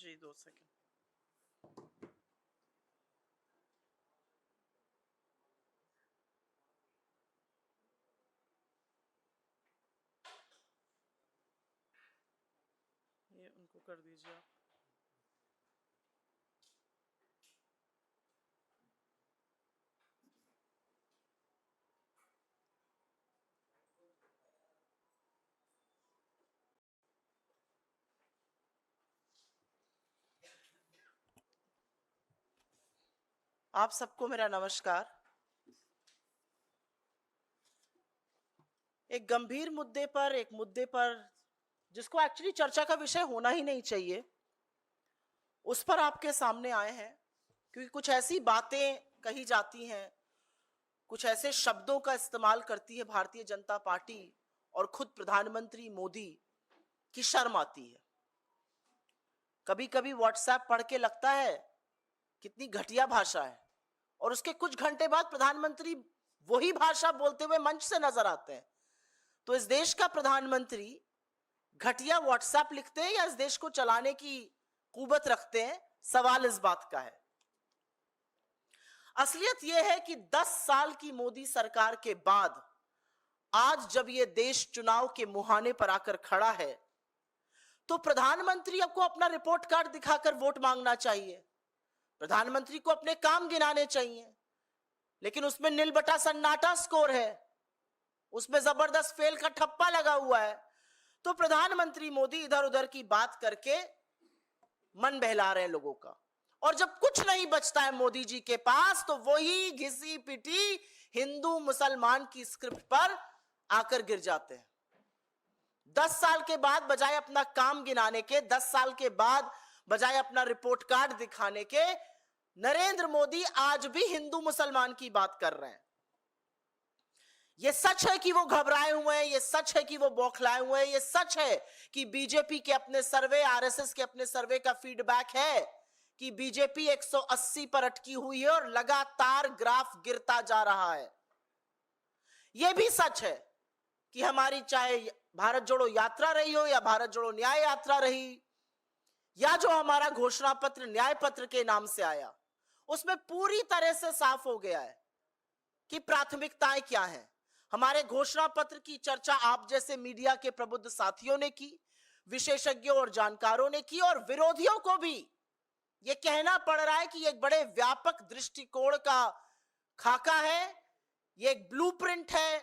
जी 2 second. ये उनको कर दीजिए आप। आप सबको मेरा नमस्कार। एक गंभीर मुद्दे पर, एक मुद्दे पर जिसको एक्चुअली चर्चा का विषय होना ही नहीं चाहिए, उस पर आपके सामने आए हैं, क्योंकि कुछ ऐसी बातें कही जाती हैं, कुछ ऐसे शब्दों का इस्तेमाल करती है भारतीय जनता पार्टी और खुद प्रधानमंत्री मोदी की शर्म आती है। कभी कभी व्हाट्सएप पढ़ के लगता है कितनी घटिया भाषा है, और उसके कुछ घंटे बाद प्रधानमंत्री वही भाषा बोलते हुए मंच से नजर आते हैं। तो इस देश का प्रधानमंत्री घटिया व्हाट्सएप लिखते हैं या इस देश को चलाने की कुवत रखते हैं, सवाल इस बात का है। असलियत यह है कि 10 साल की मोदी सरकार के बाद आज जब यह देश चुनाव के मुहाने पर आकर खड़ा है, तो प्रधानमंत्री को अपना रिपोर्ट कार्ड दिखाकर वोट मांगना चाहिए, प्रधानमंत्री को अपने काम गिनाने चाहिए, लेकिन उसमें नील बटा सन्नाटा स्कोर है, उसमें जबरदस्त फेल का ठप्पा लगा हुआ है। तो प्रधानमंत्री मोदी इधर उधर की बात करके मन बहला रहे हैं लोगों का, और जब कुछ नहीं बचता है मोदी जी के पास, तो वही घिसी पिटी हिंदू मुसलमान की स्क्रिप्ट पर आकर गिर जाते हैं। 10 साल के बाद बजाय अपना काम गिनाने के, 10 साल के बाद बजाय अपना रिपोर्ट कार्ड दिखाने के, नरेंद्र मोदी आज भी हिंदू मुसलमान की बात कर रहे हैं। यह सच है कि वो घबराए हुए हैं, यह सच है कि वो बौखलाए हुए हैं, यह सच है कि बीजेपी के अपने सर्वे, आरएसएस के अपने सर्वे का फीडबैक है कि बीजेपी 180 पर अटकी हुई है और लगातार ग्राफ गिरता जा रहा है। यह भी सच है कि हमारी चाहे भारत जोड़ो यात्रा रही हो या भारत जोड़ो न्याय यात्रा रही, या जो हमारा घोषणा पत्र न्याय पत्र के नाम से आया, उसमें पूरी तरह से साफ हो गया है कि प्राथमिकताएं क्या हैं। हमारे घोषणा पत्र की चर्चा आप जैसे मीडिया के प्रबुद्ध साथियों ने की, विशेषज्ञों और जानकारों ने की, और विरोधियों को भी यह कहना पड़ रहा है कि यह एक बड़े व्यापक दृष्टिकोण का खाका है, यह एक ब्लूप्रिंट है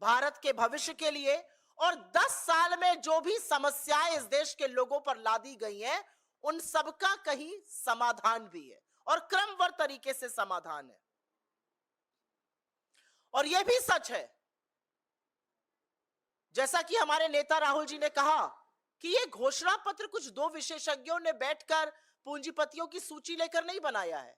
भारत के भविष्य के लिए, और 10 साल में जो भी समस्याएं इस देश के लोगों पर लादी गई हैं, उन सबका कहीं समाधान भी है और क्रमबद्ध तरीके से समाधान है। और यह भी सच है, जैसा कि हमारे नेता राहुल जी ने कहा, कि यह घोषणा पत्र कुछ 2 विशेषज्ञों ने बैठकर पूंजीपतियों की सूची लेकर नहीं बनाया है।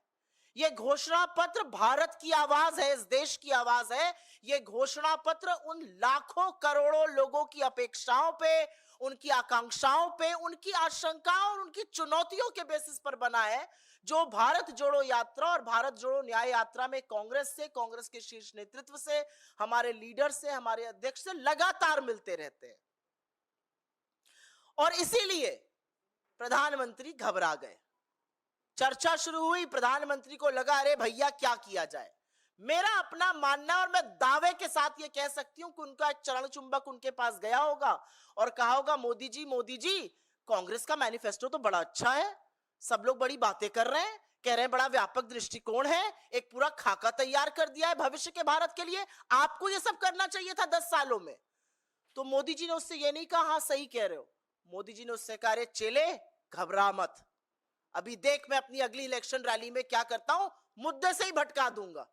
यह घोषणा पत्र भारत की आवाज है, इस देश की आवाज है। यह घोषणा पत्र उन लाखों करोड़ों लोगों की अपेक्षाओं पे, उनकी आकांक्षाओं पे, उनकी आशंकाओं और उनकी चुनौतियों के बेसिस पर बना है, जो भारत जोड़ो यात्रा और भारत जोड़ो न्याय यात्रा में कांग्रेस से, कांग्रेस के शीर्ष नेतृत्व से, हमारे लीडर से, हमारे अध्यक्ष से लगातार मिलते रहते हैं। और इसीलिए प्रधानमंत्री घबरा गए। चर्चा शुरू हुई, प्रधानमंत्री को लगा अरे भैया क्या किया जाए। मेरा अपना मानना, और मैं दावे के साथ यह कह सकती हूं कि उनका एक चरण चुंबक उनके पास गया होगा और कहा होगा, मोदी जी कांग्रेस का मैनिफेस्टो तो बड़ा अच्छा है, सब लोग बड़ी बातें कर रहे हैं, कह रहे हैं बड़ा व्यापक दृष्टिकोण है, एक पूरा खाका तैयार कर दिया है भविष्य के भारत के लिए, आपको यह सब करना चाहिए था 10 सालों में। तो मोदी जी ने उससे यह नहीं कहा हाँ सही कह रहे हो, मोदी जी ने उससे कहा अरे चेले घबरा मत, अभी देख मैं अपनी अगली इलेक्शन रैली में क्या करता हूं, मुद्दे से ही भटका दूंगा।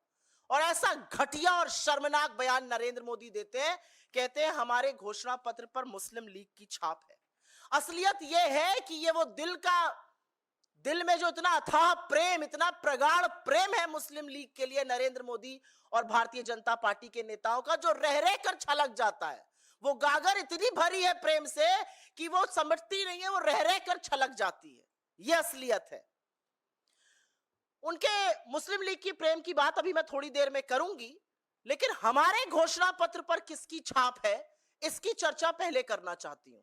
और ऐसा घटिया और शर्मनाक बयान नरेंद्र मोदी देते हैं, कहते हैं हमारे घोषणा पत्र पर मुस्लिम लीग की छाप है। असलियत यह है कि ये वो दिल में जो इतना अथाह प्रेम, इतना प्रगाढ़ प्रेम है मुस्लिम लीग के लिए नरेंद्र मोदी और भारतीय जनता पार्टी के नेताओं का, जो रह रह कर छलक जाता है। वो गागर इतनी भरी है प्रेम से कि वो समझती नहीं है, वो रह रह कर छलक जाती है। यह असलियत है। उनके मुस्लिम लीग की प्रेम की बात अभी मैं थोड़ी देर में करूंगी, लेकिन हमारे घोषणा पत्र पर किसकी छाप है, इसकी चर्चा पहले करना चाहती हूं।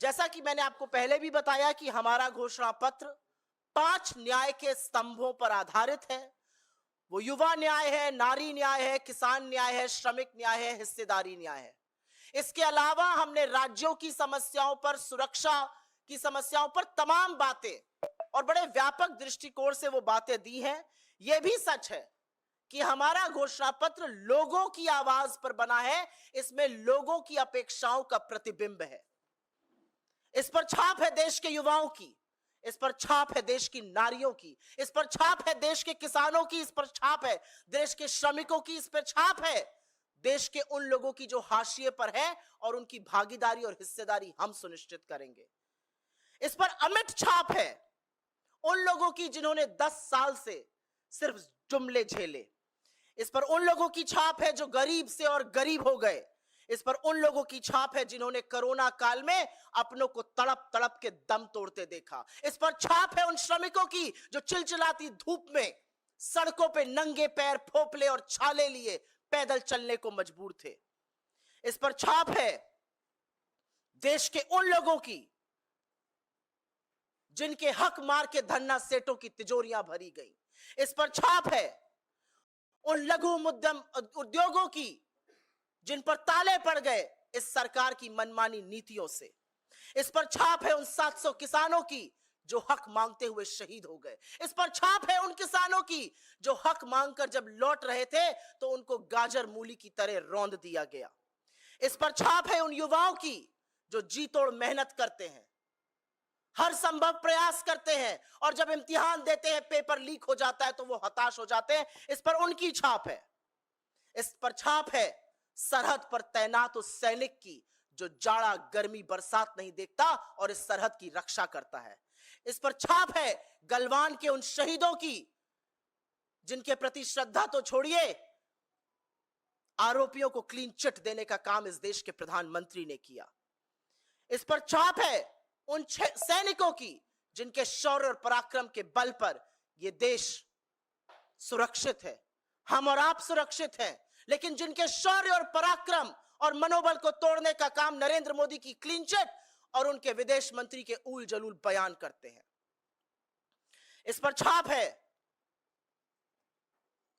जैसा कि मैंने आपको पहले भी बताया कि हमारा घोषणा पत्र 5 न्याय के स्तंभों पर आधारित है। वो युवा न्याय है, नारी न्याय है, किसान न्याय है, श्रमिक न्याय है, हिस्सेदारी न्याय है। इसके अलावा हमने राज्यों की समस्याओं पर, सुरक्षा की समस्याओं पर तमाम बातें और बड़े व्यापक दृष्टिकोण से वो बातें दी हैं। यह भी सच है कि हमारा घोषणा पत्र लोगों की आवाज पर बना है, इसमें लोगों की अपेक्षाओं का प्रतिबिंब है। इस पर छाप है देश के युवाओं की, इस पर छाप है देश की नारियों की, इस पर छाप है देश के किसानों की, इस पर छाप है देश के श्रमिकों की, इस पर छाप है देश के उन लोगों की जो हाशिए पर है, और उनकी भागीदारी और हिस्सेदारी हम सुनिश्चित करेंगे। इस पर अमिट छाप है उन लोगों की जिन्होंने 10 साल से सिर्फ जुमले झेले। इस पर उन लोगों की छाप है जो गरीब से और गरीब हो गए। इस पर उन लोगों की छाप है जिन्होंने कोरोना काल में अपनों को तड़प तड़प के दम तोड़ते देखा। इस पर छाप है उन श्रमिकों की जो चिलचिलाती धूप में सड़कों पे नंगे पैर, फोपले और छाले लिए पैदल चलने को मजबूर थे। इस पर छाप है देश के उन लोगों की जिनके हक मार के धन्ना सेठों की तिजोरियां भरी गई। इस पर छाप है उन लघु मध्यम उद्योगों की जिन पर ताले पड़ गए इस सरकार की मनमानी नीतियों से। इस पर छाप है उन 700 किसानों की जो हक मांगते हुए शहीद हो गए। इस पर छाप है उन किसानों की जो हक मांगकर जब लौट रहे थे तो उनको गाजर मूली की तरह रौंद दिया गया। इस पर छाप है उन युवाओं की जो जी तोड़ मेहनत करते हैं, हर संभव प्रयास करते हैं, और जब इम्तिहान देते हैं पेपर लीक हो जाता है तो वो हताश हो जाते हैं। इस पर उनकी छाप है। इस पर छाप है सरहद पर तैनात उस सैनिक की जो जाड़ा, गर्मी, बरसात नहीं देखता और इस सरहद की रक्षा करता है। इस पर छाप है गलवान के उन शहीदों की जिनके प्रति श्रद्धा तो छोड़िए, आरोपियों को क्लीन चिट देने का काम इस देश के प्रधानमंत्री ने किया। इस पर छाप है उन सैनिकों की जिनके शौर्य और पराक्रम के बल पर यह देश सुरक्षित है, हम और आप सुरक्षित हैं, लेकिन जिनके शौर्य और पराक्रम और मनोबल को तोड़ने का काम नरेंद्र मोदी की क्लीन चिट और उनके विदेश मंत्री के ऊल जलूल बयान करते हैं। इस पर छाप है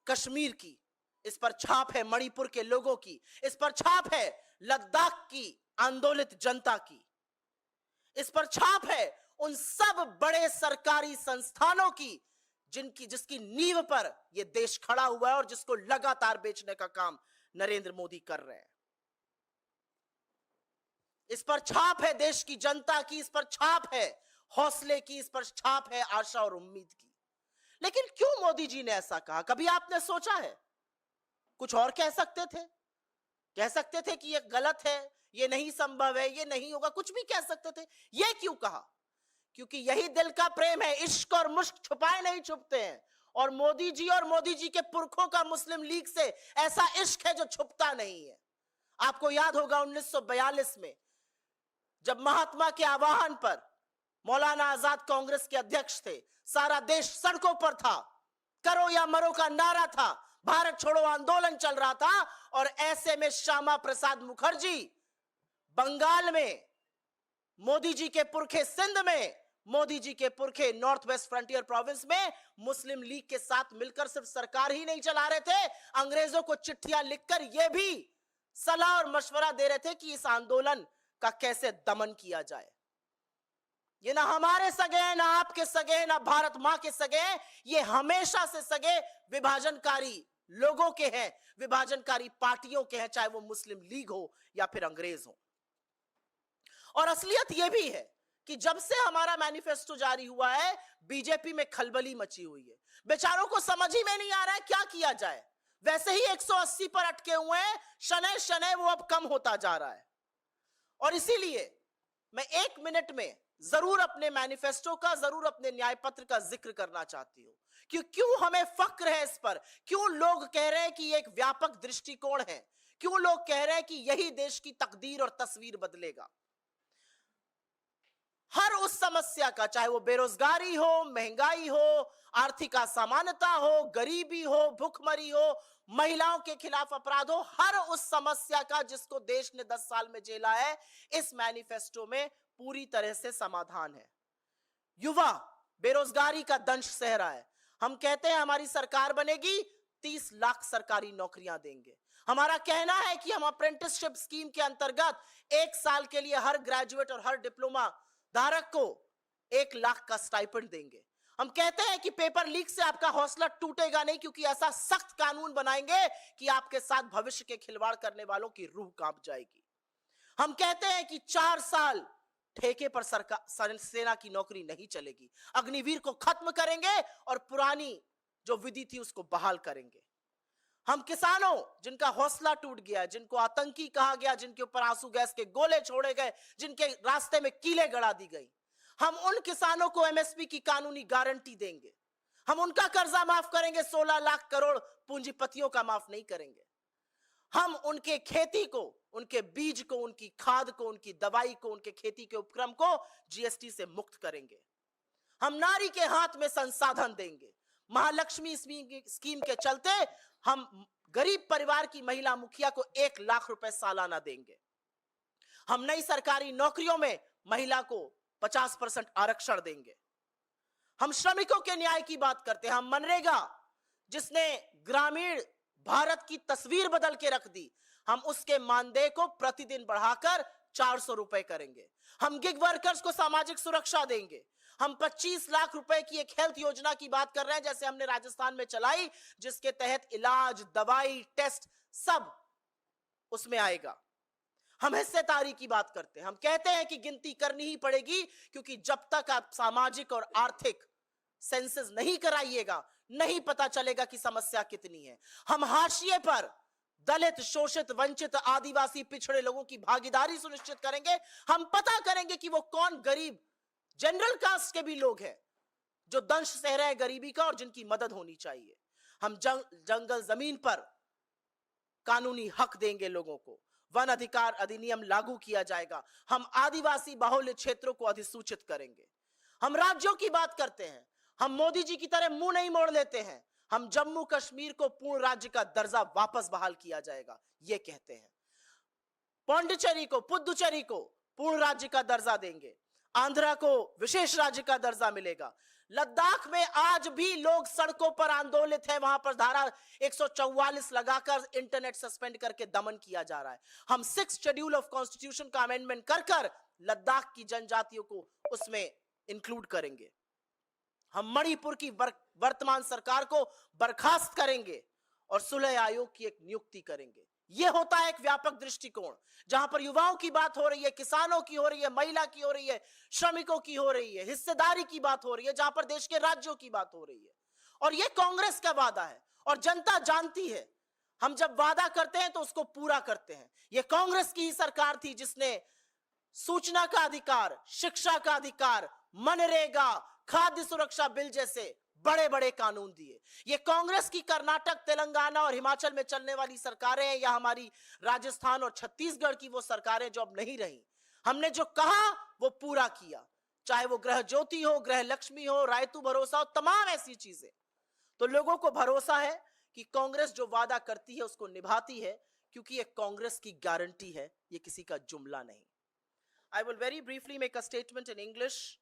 कश्मीर की, इस पर छाप है मणिपुर के लोगों की, इस पर छाप है लद्दाख की आंदोलित जनता की। इस पर छाप है उन सब बड़े सरकारी संस्थानों की जिसकी नींव पर यह देश खड़ा हुआ है और जिसको लगातार बेचने का काम नरेंद्र मोदी कर रहे हैं। इस पर छाप है देश की जनता की, इस पर छाप है हौसले की, इस पर छाप है आशा और उम्मीद की। लेकिन क्यों मोदी जी ने ऐसा कहा? कभी आपने सोचा है? कुछ और कह सकते थे, कह सकते थे कि यह गलत है, यह नहीं संभव है, यह नहीं होगा, कुछ भी कह सकते थे। यह क्यों कहा? क्योंकि यही दिल का प्रेम है। इश्क और मुश्क छुपाए नहीं छुपते हैं, और मोदी जी के पुरखों का मुस्लिम लीग से ऐसा इश्क है जो छुपता नहीं है। आपको याद होगा 1942 में जब महात्मा के आह्वान पर मौलाना आजाद कांग्रेस के अध्यक्ष थे, सारा देश सड़कों पर था, करो या मरो का नारा था, भारत छोड़ो आंदोलन चल रहा था, और ऐसे में श्यामा प्रसाद मुखर्जी बंगाल में, मोदी जी के पुरखे सिंध में, मोदी जी के पुरखे नॉर्थ वेस्ट फ्रंटियर प्रोविंस में मुस्लिम लीग के साथ मिलकर सिर्फ सरकार ही नहीं चला रहे थे, अंग्रेजों को चिट्ठियां लिखकर यह भी सलाह और मशवरा दे रहे थे कि इस आंदोलन का कैसे दमन किया जाए। ये ना हमारे सगे हैं, ना आपके सगे हैं, ना भारत मां के सगे हैं, ये हमेशा से सगे विभाजनकारी लोगों के हैं, विभाजनकारी पार्टियों के हैं, चाहे वो मुस्लिम लीग हो या फिर अंग्रेज हो। और असलियत यह भी है कि जब से हमारा मैनिफेस्टो जारी हुआ है, बीजेपी में खलबली मची हुई है। बेचारों को समझ ही में नहीं आ रहा है क्या किया जाए। वैसे ही 180 पर अटके हुए हैं, शनै शनै वो अब कम होता जा रहा है। और इसीलिए मैं 1 मिनट में जरूर अपने मैनिफेस्टो का, जरूर अपने न्याय पत्र का जिक्र करना चाहती हूं कि क्यों हमें फक्र है इस पर, क्यों लोग कह रहे हैं कि एक व्यापक दृष्टिकोण है, क्यों लोग कह रहे हैं कि यही देश की तकदीर और तस्वीर बदलेगा। हर उस समस्या का, चाहे वो बेरोजगारी हो, महंगाई हो, आर्थिक असमानता हो, गरीबी हो, भूखमरी हो, महिलाओं के खिलाफ अपराध हो, हर उस समस्या का जिसको देश ने 10 साल में झेला है, इस मैनिफेस्टो में पूरी तरह से समाधान है। युवा बेरोजगारी का दंश सह रहा है। हम कहते हैं हमारी सरकार बनेगी 30 लाख सरकारी नौकरियां देंगे। हमारा कहना है कि हम अप्रेंटिसशिप स्कीम के अंतर्गत 1 साल के लिए हर ग्रेजुएट और हर डिप्लोमा धारक को 1 लाख का स्टाइपेंड देंगे। हम कहते हैं कि पेपर लीक से आपका हौसला टूटेगा नहीं, क्योंकि ऐसा सख्त कानून बनाएंगे कि आपके साथ भविष्य के खिलवाड़ करने वालों की रूह कांप जाएगी। हम कहते हैं कि 4 साल ठेके पर सरकार सेना की नौकरी नहीं चलेगी। अग्निवीर को खत्म करेंगे और पुरानी जो विधि थी उसको बहाल करेंगे। हम किसानों जिनका हौसला टूट गया, जिनको आतंकी कहा गया, जिनके ऊपर आंसू गैस के गोले छोड़े गए, जिनके रास्ते में कीलें गड़ा दी गई, हम उन किसानों को एमएसपी की कानूनी गारंटी देंगे। हम उनका कर्जा माफ करेंगे, 16 लाख करोड़ पूंजीपतियों का माफ नहीं करेंगे। हम उनके खेती को, उनके बीज को, उनकी खाद को, उनकी दवाई को, उनके खेती के उपक्रम को जीएसटी से मुक्त करेंगे। हम नारी के हाथ में संसाधन देंगे। महालक्ष्मी स्कीम के चलते हम गरीब परिवार की महिला मुखिया को 1 लाख रुपए सालाना देंगे। हम नई सरकारी नौकरियों में महिला को 50% आरक्षण देंगे। हम श्रमिकों के न्याय की बात करते हैं। हम मनरेगा जिसने ग्रामीण भारत की तस्वीर बदल के रख दी, हम उसके मानदेय को प्रतिदिन बढ़ाकर 400 रुपए करेंगे। हम गिग वर्कर्स को सामाजिक सुरक्षा देंगे। हम 25 लाख रुपए की एक हेल्थ योजना की बात कर रहे हैं, जैसे हमने राजस्थान में चलाई, जिसके तहत इलाज, दवाई, टेस्ट सब उसमें आएगा। हम हिस्सेदारी की बात करते हैं। हम कहते हैं कि गिनती करनी ही पड़ेगी, क्योंकि जब तक आप सामाजिक और आर्थिक सेंसस नहीं कराइएगा, नहीं पता चलेगा कि समस्या कितनी है। हम हाशिए पर दलित, शोषित, वंचित, आदिवासी, पिछड़े लोगों की भागीदारी सुनिश्चित करेंगे। हम पता करेंगे कि वो कौन गरीब जनरल कास्ट के भी लोग हैं जो दंश सह रहे हैं गरीबी का और जिनकी मदद होनी चाहिए। हम जंगल जमीन पर कानूनी हक देंगे लोगों को। वन अधिकार अधिनियम लागू किया जाएगा। हम आदिवासी बाहुल्य क्षेत्रों को अधिसूचित करेंगे। हम राज्यों की बात करते हैं। हम मोदी जी की तरह मुंह नहीं मोड़ लेते हैं। हम जम्मू कश्मीर को पूर्ण राज्य का दर्जा वापस बहाल किया जाएगा, ये कहते हैं। पौंडीचेरी को, पुदुचेरी को पूर्ण राज्य का दर्जा देंगे। आंध्रा को विशेष राज्य का दर्जा मिलेगा। लद्दाख में आज भी लोग सड़कों पर आंदोलित हैं, वहां पर धारा 144 लगाकर इंटरनेट सस्पेंड करके दमन किया जा रहा है। हम 6th शेड्यूल ऑफ कॉन्स्टिट्यूशन का अमेंडमेंट कर लद्दाख की जनजातियों को उसमें इंक्लूड करेंगे। हम मणिपुर की वर्तमान सरकार को बर्खास्त करेंगे और सुलह आयोग की एक नियुक्ति करेंगे। यह होता है एक व्यापक दृष्टिकोण, जहां पर युवाओं की बात हो रही है, किसानों की हो रही है, महिला की हो रही है, श्रमिकों की हो रही है, हिस्सेदारी की बात हो रही है, जहां पर देश के राज्यों की बात हो रही है। और यह कांग्रेस का वादा है और जनता जानती है, हम जब वादा करते हैं तो उसको पूरा करते हैं। यह कांग्रेस की ही सरकार थी जिसने सूचना का अधिकार, शिक्षा का अधिकार, मनरेगा, खाद्य सुरक्षा बिल जैसे बड़े बड़े कानून दिए। ये कांग्रेस की कर्नाटक, तेलंगाना और हिमाचल में चलने वाली सरकारें हैं, या हमारी राजस्थान और छत्तीसगढ़ की वो सरकारें जो अब नहीं रही। हमने जो कहा वो पूरा किया, चाहे वो गृह ज्योति हो, गृह लक्ष्मी हो, रायतू भरोसा हो, तमाम ऐसी चीजें। तो लोगों को भरोसा है कि कांग्रेस जो वादा करती है उसको निभाती है, क्योंकि ये कांग्रेस की गारंटी है, ये किसी का जुमला नहीं। I will very briefly make a statement in English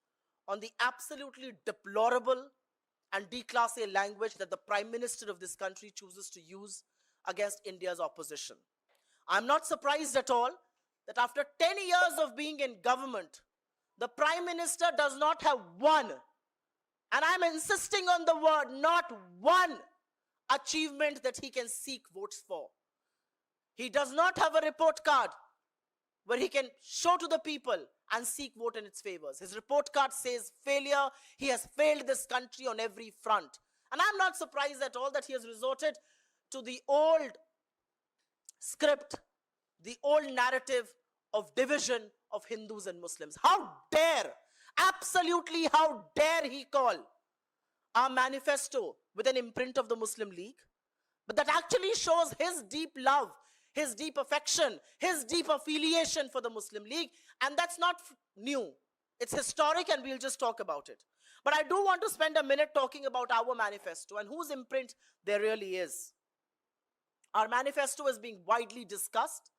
on the absolutely deplorable and declassé language that the Prime Minister of this country chooses to use against India's opposition. I'm not surprised at all that after 10 years of being in government, the Prime Minister does not have one, and I'm insisting on the word, not one achievement that he can seek votes for. He does not have a report card where he can show to the people and seek vote in its favors. His report card says failure. He has failed this country on every front. And I'm not surprised at all that he has resorted to the old script, the old narrative of division of Hindus and Muslims. How dare, absolutely how dare he call our manifesto with an imprint of the Muslim League? But that actually shows his deep love, his deep affection, his deep affiliation for the Muslim League. And that's not new. It's historic and we'll just talk about it. But I do want to spend a minute talking about our manifesto and whose imprint there really is. Our manifesto is being widely discussed.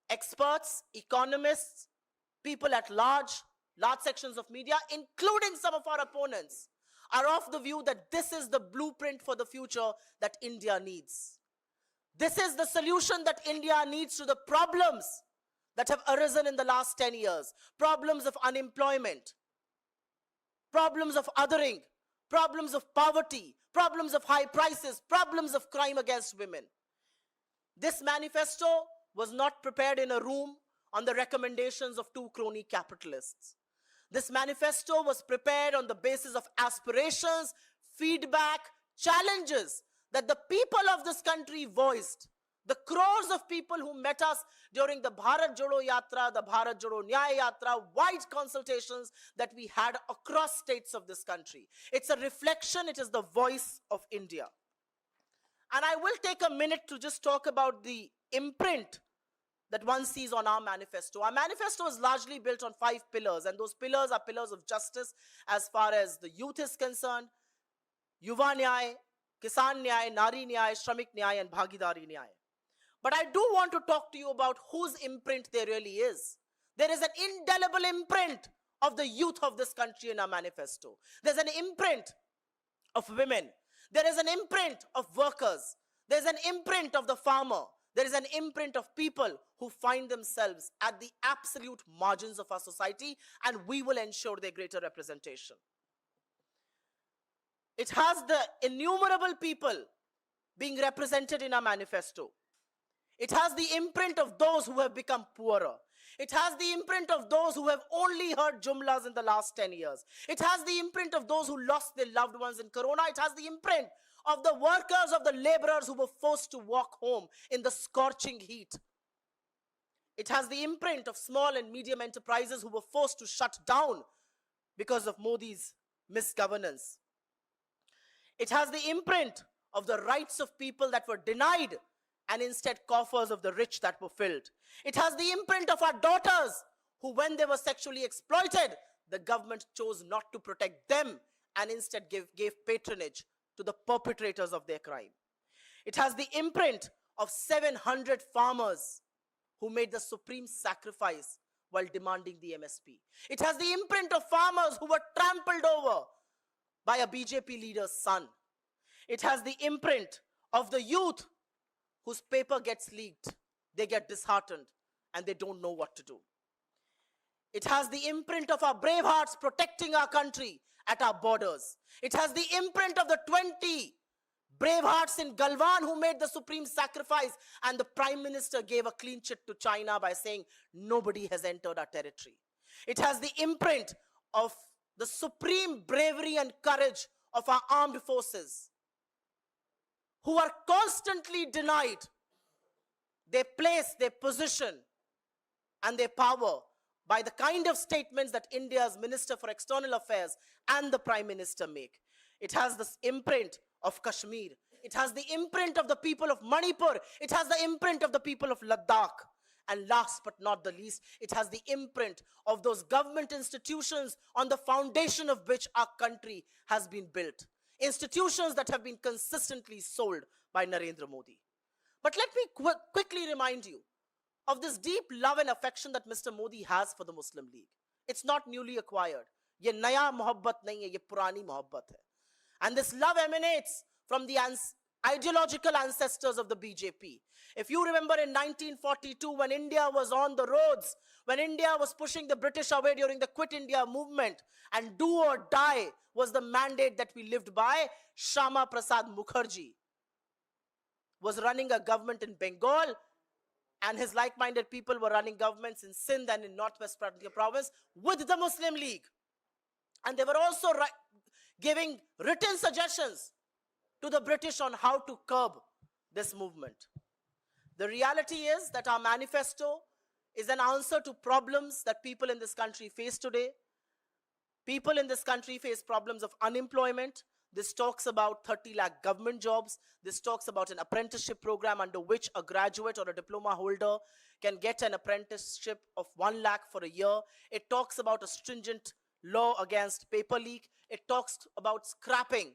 Experts, economists, people at large sections of media, including some of our opponents, are of the view that this is the blueprint for the future that India needs. This is the solution that India needs to the problems that have arisen in the last 10 years. Problems of unemployment, problems of othering, problems of poverty, problems of high prices, problems of crime against women. This manifesto was not prepared in a room on the recommendations of two crony capitalists. This manifesto was prepared on the basis of aspirations, feedback, challenges that the people of this country voiced. The crores of people who met us during the Bharat Jodo Yatra, the Bharat Jodo Nyaya Yatra, wide consultations that we had across states of this country. It's a reflection, it is the voice of India. And I will take a minute to just talk about the imprint that one sees on our manifesto. Our manifesto is largely built on 5 pillars, and those pillars are pillars of justice as far as the youth is concerned: Yuva Nyay, Kisan Nyay, Nari Nyay, Shramik Nyay, and Bhagidari Nyay. But I do want to talk to you about whose imprint there really is. There is an indelible imprint of the youth of this country in our manifesto. There's an imprint of women. There is an imprint of workers. There's an imprint of the farmer. There is an imprint of people who find themselves at the absolute margins of our society, and we will ensure their greater representation. It has the innumerable people being represented in our manifesto. It has the imprint of those who have become poorer. It has the imprint of those who have only heard jumlas in the last 10 years. It has the imprint of those who lost their loved ones in Corona. It has the imprint of the workers, of the laborers who were forced to walk home in the scorching heat. It has the imprint of small and medium enterprises who were forced to shut down because of Modi's misgovernance. It has the imprint of the rights of people that were denied and instead coffers of the rich that were filled. It has the imprint of our daughters who, when they were sexually exploited, the government chose not to protect them and instead gave patronage to the perpetrators of their crime. It has the imprint of 700 farmers who made the supreme sacrifice while demanding the MSP. It has the imprint of farmers who were trampled over by a BJP leader's son. It has the imprint of the youth whose paper gets leaked, they get disheartened, and they don't know what to do. It has the imprint of our brave hearts protecting our country at our borders. It has the imprint of the 20 brave hearts in Galwan who made the supreme sacrifice, and the Prime Minister gave a clean chit to China by saying nobody has entered our territory. It has the imprint of the supreme bravery and courage of our armed forces, who are constantly denied their place, their position, and their power by the kind of statements that India's Minister for External Affairs and the Prime Minister make. It has this imprint of Kashmir. It has the imprint of the people of Manipur. It has the imprint of the people of Ladakh. And last but not the least, it has the imprint of those government institutions on the foundation of which our country has been built. Institutions that have been consistently sold by Narendra Modi. But let me quickly remind you of this deep love and affection that Mr. Modi has for the Muslim League. It's not newly acquired. Ye naya mohabbat nahi hai, ye purani mohabbat hai. And this love emanates from the ideological ancestors of the BJP. If you remember in 1942, when India was on the roads, when India was pushing the British away during the Quit India movement, and do or die was the mandate that we lived by, Shyama Prasad Mukherjee was running a government in Bengal, and his like-minded people were running governments in Sindh and in Northwest province with the Muslim League. And they were also giving written suggestions to the British on how to curb this movement. The reality is that our manifesto is an answer to problems that people in this country face today. People in this country face problems of unemployment. This talks about 30 lakh government jobs. This talks about an apprenticeship program under which a graduate or a diploma holder can get an apprenticeship of 1 lakh for a year. It talks about a stringent law against paper leak. It talks about scrapping